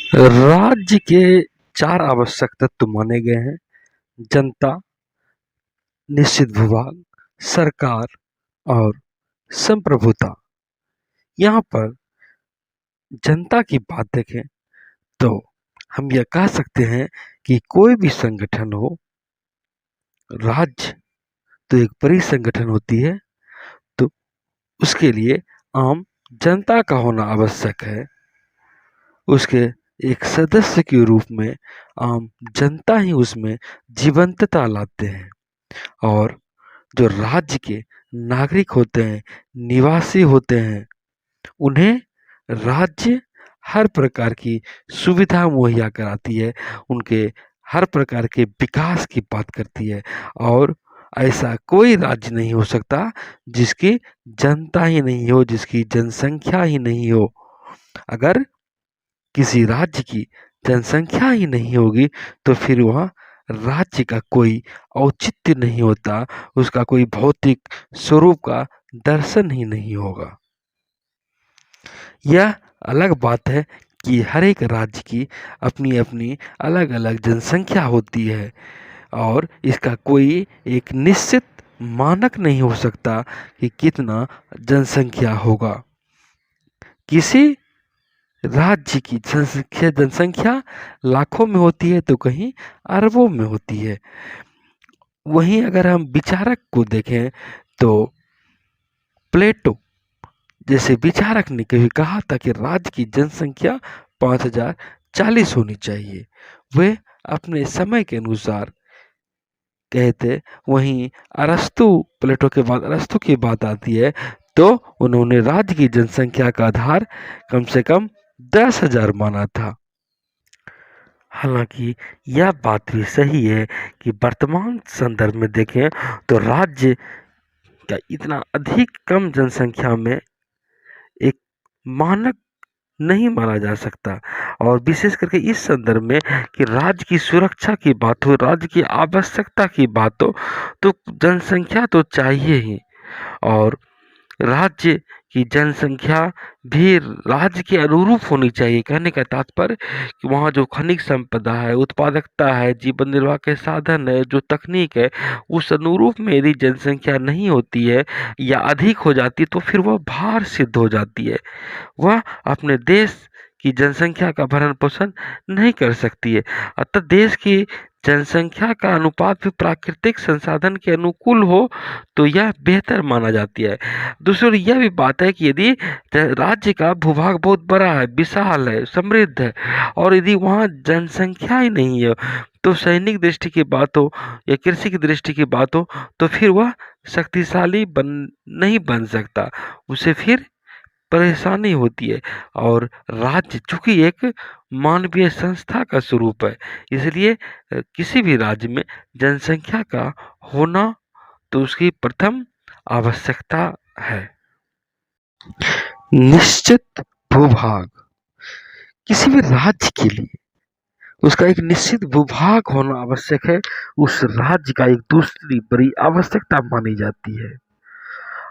राज्य के 4 आवश्यक तत्व माने गए हैं। जनता, निश्चित भूभाग, सरकार और संप्रभुता। यहाँ पर जनता की बात देखें तो हम यह कह सकते हैं कि कोई भी संगठन हो, राज्य तो एक बड़ी संगठन होती है, तो उसके लिए आम जनता का होना आवश्यक है। उसके एक सदस्य के रूप में आम जनता ही उसमें जीवंतता लाते हैं और जो राज्य के नागरिक होते हैं, निवासी होते हैं, उन्हें राज्य हर प्रकार की सुविधा मुहैया कराती है, उनके हर प्रकार के विकास की बात करती है और ऐसा कोई राज्य नहीं हो सकता जिसकी जनता ही नहीं हो, जिसकी जनसंख्या ही नहीं हो। अगर किसी राज्य की जनसंख्या ही नहीं होगी तो फिर वह राज्य का कोई औचित्य नहीं होता, उसका कोई भौतिक स्वरूप का दर्शन ही नहीं होगा। यह अलग बात है कि हर एक राज्य की अपनी अपनी अलग अलग जनसंख्या होती है और इसका कोई एक निश्चित मानक नहीं हो सकता कि कितना जनसंख्या होगा। किसी राज्य की जनसंख्या लाखों में होती है तो कहीं अरबों में होती है। वहीं अगर हम विचारक को देखें तो प्लेटो जैसे विचारक ने कभी कहा था कि राज्य की जनसंख्या 5040 होनी चाहिए। वे अपने समय के अनुसार कहते। वहीं अरस्तु, प्लेटो के बाद अरस्तु की बात आती है तो उन्होंने राज्य की जनसंख्या का आधार कम से कम 10,000 माना था। हालांकि यह बात भी सही है कि वर्तमान संदर्भ में देखें तो राज्य का इतना अधिक कम जनसंख्या में एक मानक नहीं माना जा सकता और विशेष करके इस संदर्भ में कि राज्य की सुरक्षा की बात हो, राज्य की आवश्यकता की बात हो तो जनसंख्या तो चाहिए ही और राज्य की जनसंख्या भी राज्य के अनुरूप होनी चाहिए। कहने का तात्पर्य कि वहाँ जो खनिज संपदा है, उत्पादकता है, जीवन निर्वाह के साधन है, जो तकनीक है, उस अनुरूप में यदि जनसंख्या नहीं होती है या अधिक हो जाती है तो फिर वह भार सिद्ध हो जाती है। वह अपने देश की जनसंख्या का भरण पोषण नहीं कर सकती है। अतः देश की जनसंख्या का अनुपात भी प्राकृतिक संसाधन के अनुकूल हो तो यह बेहतर माना जाती है। दूसरी ओर यह भी बात है कि यदि राज्य का भूभाग बहुत बड़ा है, विशाल है, समृद्ध है और यदि वहाँ जनसंख्या ही नहीं है तो सैनिक दृष्टि की बात हो या कृषि की दृष्टि की बात हो तो फिर वह शक्तिशाली नहीं बन सकता। उसे फिर परेशानी होती है और राज्य चूंकि एक मानवीय संस्था का स्वरूप है, इसलिए किसी भी राज्य में जनसंख्या का होना तो उसकी प्रथम आवश्यकता है। निश्चित भूभाग किसी भी राज्य के लिए उसका एक निश्चित भूभाग होना आवश्यक है। उस राज्य का एक दूसरी बड़ी आवश्यकता मानी जाती है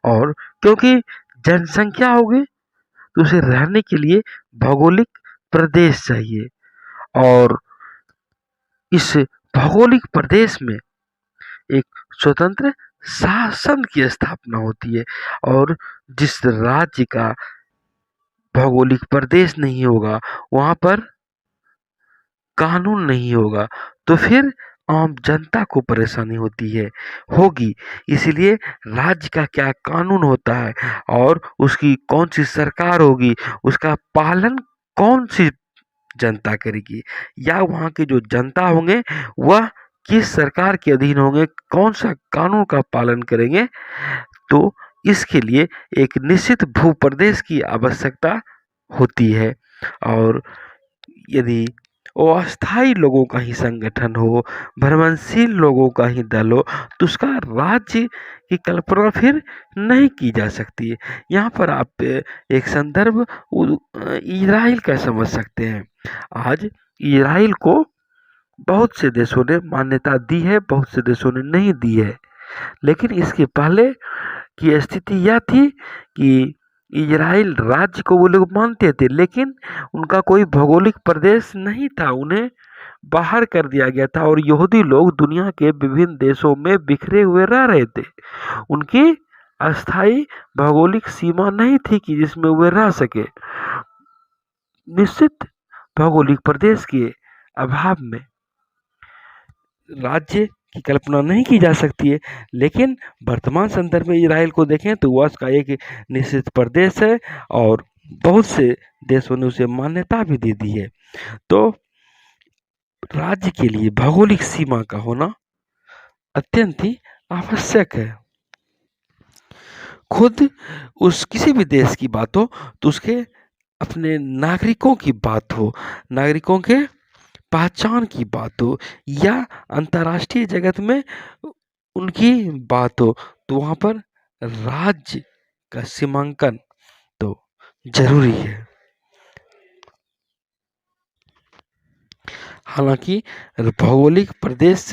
और क्योंकि जनसंख्या होगी तो उसे रहने के लिए भौगोलिक प्रदेश चाहिए और इस भौगोलिक प्रदेश में एक स्वतंत्र शासन की स्थापना होती है और जिस राज्य का भौगोलिक प्रदेश नहीं होगा वहां पर कानून नहीं होगा तो फिर आम जनता को परेशानी होगी। इसीलिए राज्य का क्या कानून होता है और उसकी कौन सी सरकार होगी, उसका पालन कौन सी जनता करेगी या वहाँ के जो जनता होंगे वह किस सरकार के अधीन होंगे, कौन सा कानून का पालन करेंगे, तो इसके लिए एक निश्चित भूप्रदेश की आवश्यकता होती है। और यदि अस्थायी लोगों का ही संगठन हो, भ्रमणशील लोगों का ही दल हो तो उसका राज्य की कल्पना फिर नहीं की जा सकती है। यहाँ पर आप एक संदर्भ इजराइल का समझ सकते हैं। आज इजराइल को बहुत से देशों ने मान्यता दी है, बहुत से देशों ने नहीं दी है, लेकिन इसके पहले की स्थिति यह थी कि इजराइल राज्य को वो लोग मानते थे, लेकिन उनका कोई भौगोलिक प्रदेश नहीं था, उन्हें बाहर कर दिया गया था और यहूदी लोग दुनिया के विभिन्न देशों में बिखरे हुए रह रहे थे। उनकी अस्थायी भौगोलिक सीमा नहीं थी कि जिसमें वे रह सके। निश्चित भौगोलिक प्रदेश के अभाव में राज्य की कल्पना नहीं की जा सकती है, लेकिन वर्तमान संदर्भ में इजराइल को देखें तो वह उसका एक निश्चित प्रदेश है और बहुत से देशों ने उसे मान्यता भी दे दी है। तो राज्य के लिए भौगोलिक सीमा का होना अत्यंत ही आवश्यक है। खुद उस किसी भी देश की बात हो तो उसके अपने नागरिकों की बात हो, नागरिकों के पहचान की बात हो या अंतर्राष्ट्रीय जगत में उनकी बात हो, तो वहाँ पर राज्य का सीमांकन तो जरूरी है। हालांकि भौगोलिक प्रदेश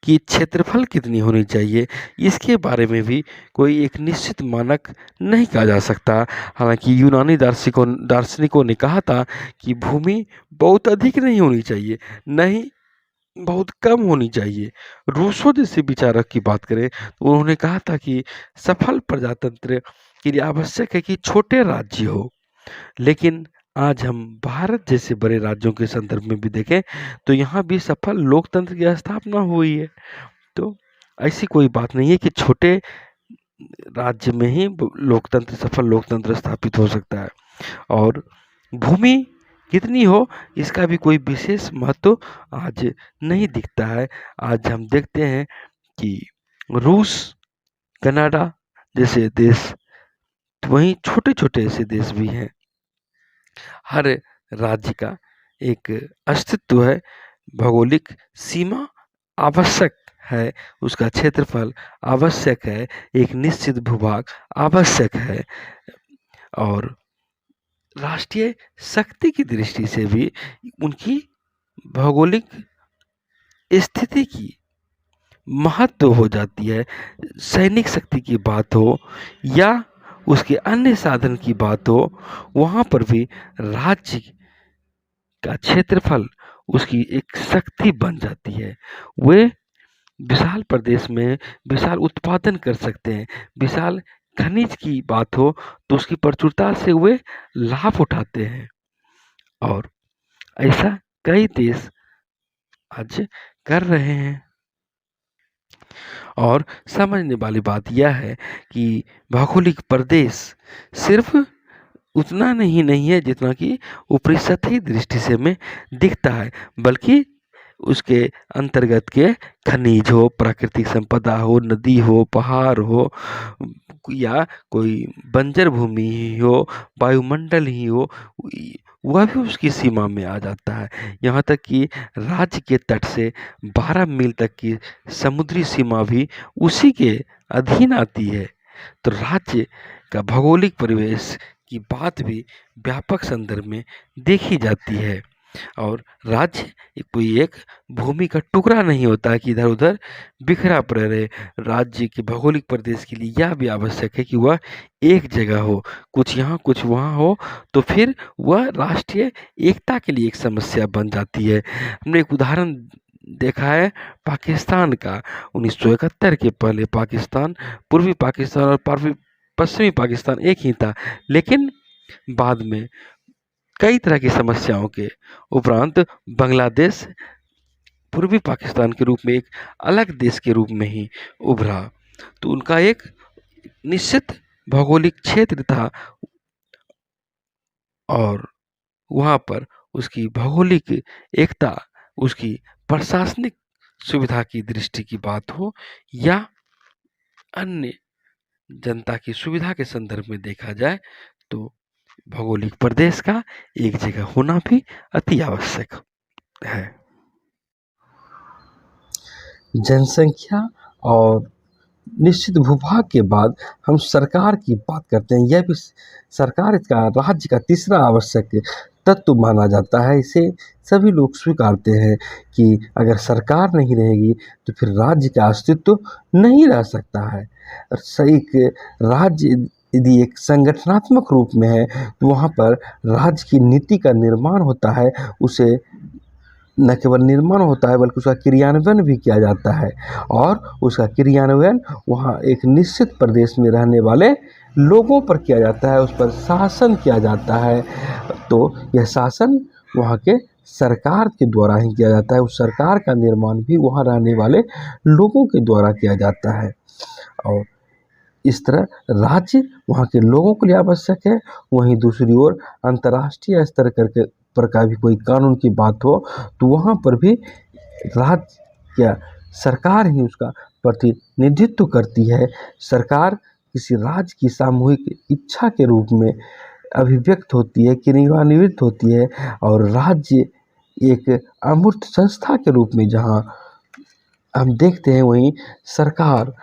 की क्षेत्रफल कितनी होनी चाहिए, इसके बारे में भी कोई एक निश्चित मानक नहीं कहा जा सकता। हालांकि यूनानी दार्शनिकों ने कहा था कि भूमि बहुत अधिक नहीं होनी चाहिए, नहीं बहुत कम होनी चाहिए। रूसो जैसे विचारक की बात करें तो उन्होंने कहा था कि सफल प्रजातंत्र के लिए आवश्यक है कि छोटे राज्य हो। लेकिन आज हम भारत जैसे बड़े राज्यों के संदर्भ में भी देखें तो यहाँ भी सफल लोकतंत्र की स्थापना हुई है। तो ऐसी कोई बात नहीं है कि छोटे राज्य में ही सफल लोकतंत्र स्थापित हो सकता है। और भूमि कितनी हो इसका भी कोई विशेष महत्व आज नहीं दिखता है। आज हम देखते हैं कि रूस, कनाडा जैसे देश, वहीं छोटे छोटे ऐसे देश भी हैं। हर राज्य का एक अस्तित्व है, भौगोलिक सीमा आवश्यक है, उसका क्षेत्रफल आवश्यक है, एक निश्चित भूभाग आवश्यक है और राष्ट्रीय शक्ति की दृष्टि से भी उनकी भौगोलिक स्थिति की महत्व हो जाती है। सैनिक शक्ति की बात हो या उसके अन्य साधन की बात हो, वहाँ पर भी राज्य का क्षेत्रफल उसकी एक शक्ति बन जाती है। वे विशाल प्रदेश में विशाल उत्पादन कर सकते हैं। विशाल खनिज की बात हो तो उसकी प्रचुरता से वे लाभ उठाते हैं और ऐसा कई देश आज कर रहे हैं। और समझने वाली बात यह है कि भौगोलिक प्रदेश सिर्फ उतना नहीं है जितना कि ऊपरी सतही दृष्टि से हमें दिखता है, बल्कि उसके अंतर्गत के खनिज हो, प्राकृतिक संपदा हो, नदी हो, पहाड़ हो या कोई बंजर भूमि ही हो, वायुमंडल ही हो, वह भी उसकी सीमा में आ जाता है। यहाँ तक कि राज्य के तट से 12 मील तक की समुद्री सीमा भी उसी के अधीन आती है। तो राज्य का भौगोलिक परिवेश की बात भी व्यापक संदर्भ में देखी जाती है और राज्य कोई एक भूमि का टुकड़ा नहीं होता कि इधर उधर बिखरा पड़ा रहे। राज्य के भौगोलिक प्रदेश के लिए यह भी आवश्यक है कि वह एक जगह हो, कुछ यहाँ कुछ वहाँ हो, तो फिर वह राष्ट्रीय एकता के लिए एक समस्या बन जाती है। हमने एक उदाहरण देखा है पाकिस्तान का। 1971 के पहले पाकिस्तान, पूर्वी पाकिस्तान और पश्चिमी पाकिस्तान एक ही था, लेकिन बाद में कई तरह की समस्याओं के उपरांत बांग्लादेश पूर्वी पाकिस्तान के रूप में एक अलग देश के रूप में ही उभरा। तो उनका एक निश्चित भौगोलिक क्षेत्र था और वहाँ पर उसकी भौगोलिक एकता, उसकी प्रशासनिक सुविधा की दृष्टि की बात हो या अन्य जनता की सुविधा के संदर्भ में देखा जाए तो भौगोलिक प्रदेश का एक जगह होना भी अति आवश्यक है। जनसंख्या और निश्चित भूभाग के बाद हम सरकार की बात करते हैं। यह भी सरकार का राज्य का तीसरा आवश्यक तत्व माना जाता है। इसे सभी लोग स्वीकारते हैं कि अगर सरकार नहीं रहेगी तो फिर राज्य का अस्तित्व नहीं रह सकता है। सही राज्य यदि एक संगठनात्मक रूप में है तो वहाँ पर राज्य की नीति का निर्माण होता है, उसे न केवल निर्माण होता है बल्कि उसका क्रियान्वयन भी किया जाता है, और उसका क्रियान्वयन वहाँ एक निश्चित प्रदेश में रहने वाले लोगों पर किया जाता है, उस पर शासन किया जाता है। तो यह शासन वहाँ के सरकार के द्वारा ही किया जाता है, उस सरकार का निर्माण भी वहाँ रहने वाले लोगों के द्वारा किया जाता है। और इस तरह राज्य वहाँ के लोगों के लिए आवश्यक है। वहीं दूसरी ओर अंतर्राष्ट्रीय स्तर करके पर का भी कोई कानून की बात हो तो वहाँ पर भी राज्य या सरकार ही उसका प्रतिनिधित्व करती है। सरकार किसी राज्य की सामूहिक इच्छा के रूप में अभिव्यक्त होती है, क्रियान्वित होती है, और राज्य एक अमूर्त संस्था के रूप में जहाँ हम देखते हैं वहीं सरकार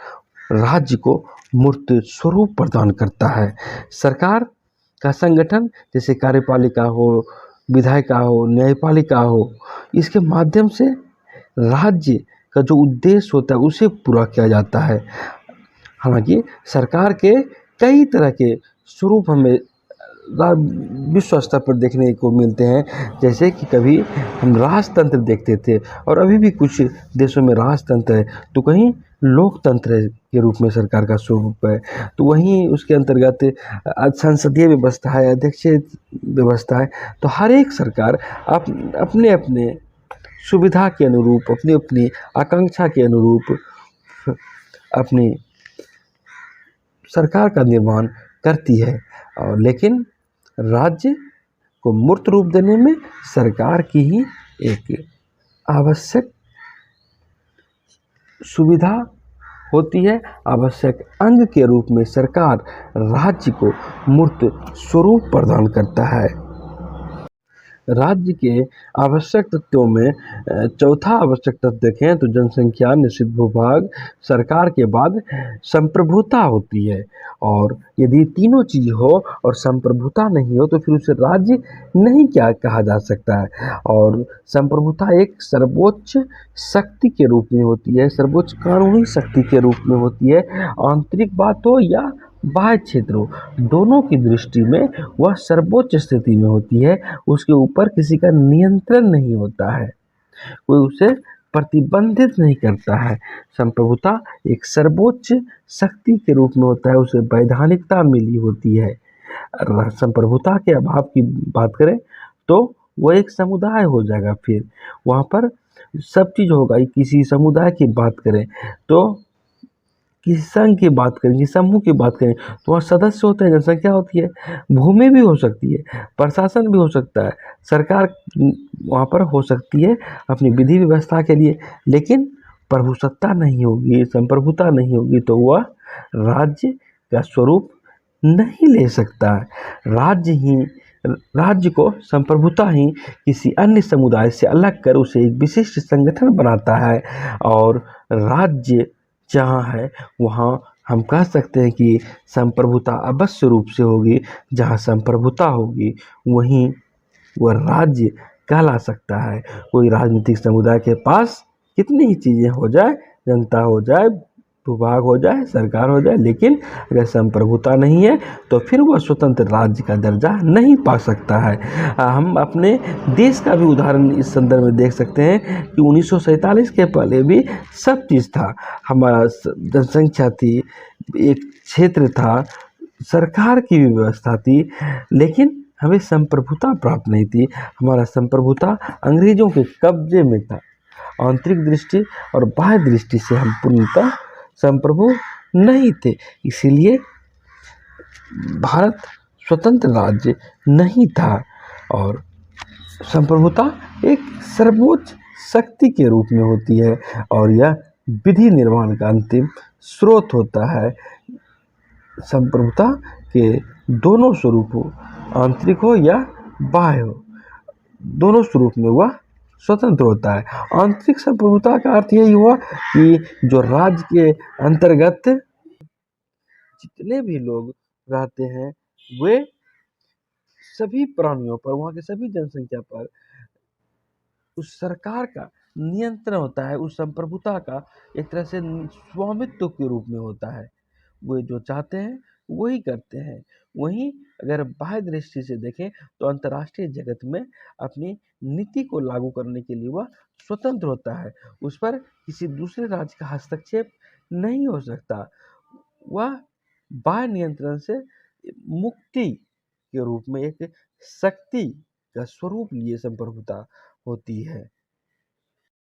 राज्य को मूर्त स्वरूप प्रदान करता है। सरकार का संगठन जैसे कार्यपालिका हो, विधायिका हो, न्यायपालिका हो, इसके माध्यम से राज्य का जो उद्देश्य होता है उसे पूरा किया जाता है। हालांकि सरकार के कई तरह के स्वरूप हमें विश्व स्तर पर देखने को मिलते हैं, जैसे कि कभी हम राजतंत्र देखते थे और अभी भी कुछ देशों में राजतंत्र है, तो कहीं लोकतंत्र के रूप में सरकार का स्वरूप है, तो वहीं उसके अंतर्गत संसदीय व्यवस्था है, अध्यक्षीय व्यवस्था है। तो हर एक सरकार अपने अपने सुविधा के अनुरूप, अपनी अपनी आकांक्षा के अनुरूप अपनी सरकार का निर्माण करती है। और लेकिन राज्य को मूर्त रूप देने में सरकार की ही एक आवश्यक सुविधा होती है। आवश्यक अंग के रूप में सरकार राज्य को मूर्त स्वरूप प्रदान करता है। राज्य के आवश्यक तत्वों में चौथा आवश्यक तत्व देखें तो जनसंख्या, निश्चित भूभाग, सरकार के बाद संप्रभुता होती है। और यदि तीनों चीज़ हो और संप्रभुता नहीं हो तो फिर उसे राज्य नहीं क्या कहा जा सकता है। और संप्रभुता एक सर्वोच्च शक्ति के रूप में होती है, सर्वोच्च कानूनी शक्ति के रूप में होती है। आंतरिक बात हो या बाह्य क्षेत्र हो, दोनों की दृष्टि में वह सर्वोच्च स्थिति में होती है। उसके ऊपर किसी का नियंत्रण नहीं होता है, कोई उसे प्रतिबंधित नहीं करता है। संप्रभुता एक सर्वोच्च शक्ति के रूप में होता है, उसे वैधानिकता मिली होती है। संप्रभुता के अभाव की बात करें तो वह एक समुदाय हो जाएगा, फिर वहाँ पर सब चीज़ होगा। किसी समुदाय की बात करें तो किसी संघ की बात करें, किसी समूह की बात करें तो वहाँ सदस्य होते हैं, जनसंख्या होती है, भूमि भी हो सकती है, प्रशासन भी हो सकता है, सरकार वहाँ पर हो सकती है अपनी विधि व्यवस्था के लिए। लेकिन प्रभुसत्ता नहीं होगी, संप्रभुता नहीं होगी तो वह राज्य का स्वरूप नहीं ले सकता है। राज्य को संप्रभुता ही किसी अन्य समुदाय से अलग कर उसे एक विशिष्ट संगठन बनाता है। और राज्य जहाँ है वहाँ हम कह सकते हैं कि संप्रभुता अवश्य रूप से होगी। जहाँ संप्रभुता होगी वहीं वह राज्य कहला सकता है। कोई राजनीतिक समुदाय के पास कितनी ही चीज़ें हो जाए, जनता हो जाए, भूभाग हो जाए, सरकार हो जाए, लेकिन अगर संप्रभुता नहीं है तो फिर वह स्वतंत्र राज्य का दर्जा नहीं पा सकता है। हम अपने देश का भी उदाहरण इस संदर्भ में देख सकते हैं कि 1947 के पहले भी सब चीज़ था। हमारा जनसंख्या थी, एक क्षेत्र था, सरकार की भी व्यवस्था थी, लेकिन हमें संप्रभुता प्राप्त नहीं थी। हमारा संप्रभुता अंग्रेजों के कब्जे में था। आंतरिक दृष्टि और बाह्य दृष्टि से हम पूर्णतः संप्रभु नहीं थे, इसीलिए भारत स्वतंत्र राज्य नहीं था। और संप्रभुता एक सर्वोच्च शक्ति के रूप में होती है और यह विधि निर्माण का अंतिम स्रोत होता है। संप्रभुता के दोनों स्वरूप हो, आंतरिक हो या बाह्य हो, दोनों स्वरूप में वह स्वतंत्र होता है। आंतरिक संप्रभुता का अर्थ यही हुआ कि जो राज्य के अंतर्गत जितने भी लोग रहते हैं वे सभी प्राणियों पर, वहाँ के सभी जनसंख्या पर उस सरकार का नियंत्रण होता है। उस संप्रभुता का एक तरह से स्वामित्व के रूप में होता है। वे जो चाहते हैं वही करते हैं। वहीं अगर बाह्य दृष्टि से देखें तो अंतर्राष्ट्रीय जगत में अपनी नीति को लागू करने के लिए वह स्वतंत्र होता है। उस पर किसी दूसरे राज्य का हस्तक्षेप नहीं हो सकता। वह बाह्य नियंत्रण से मुक्ति के रूप में एक शक्ति का स्वरूप लिए संप्रभुता होती है।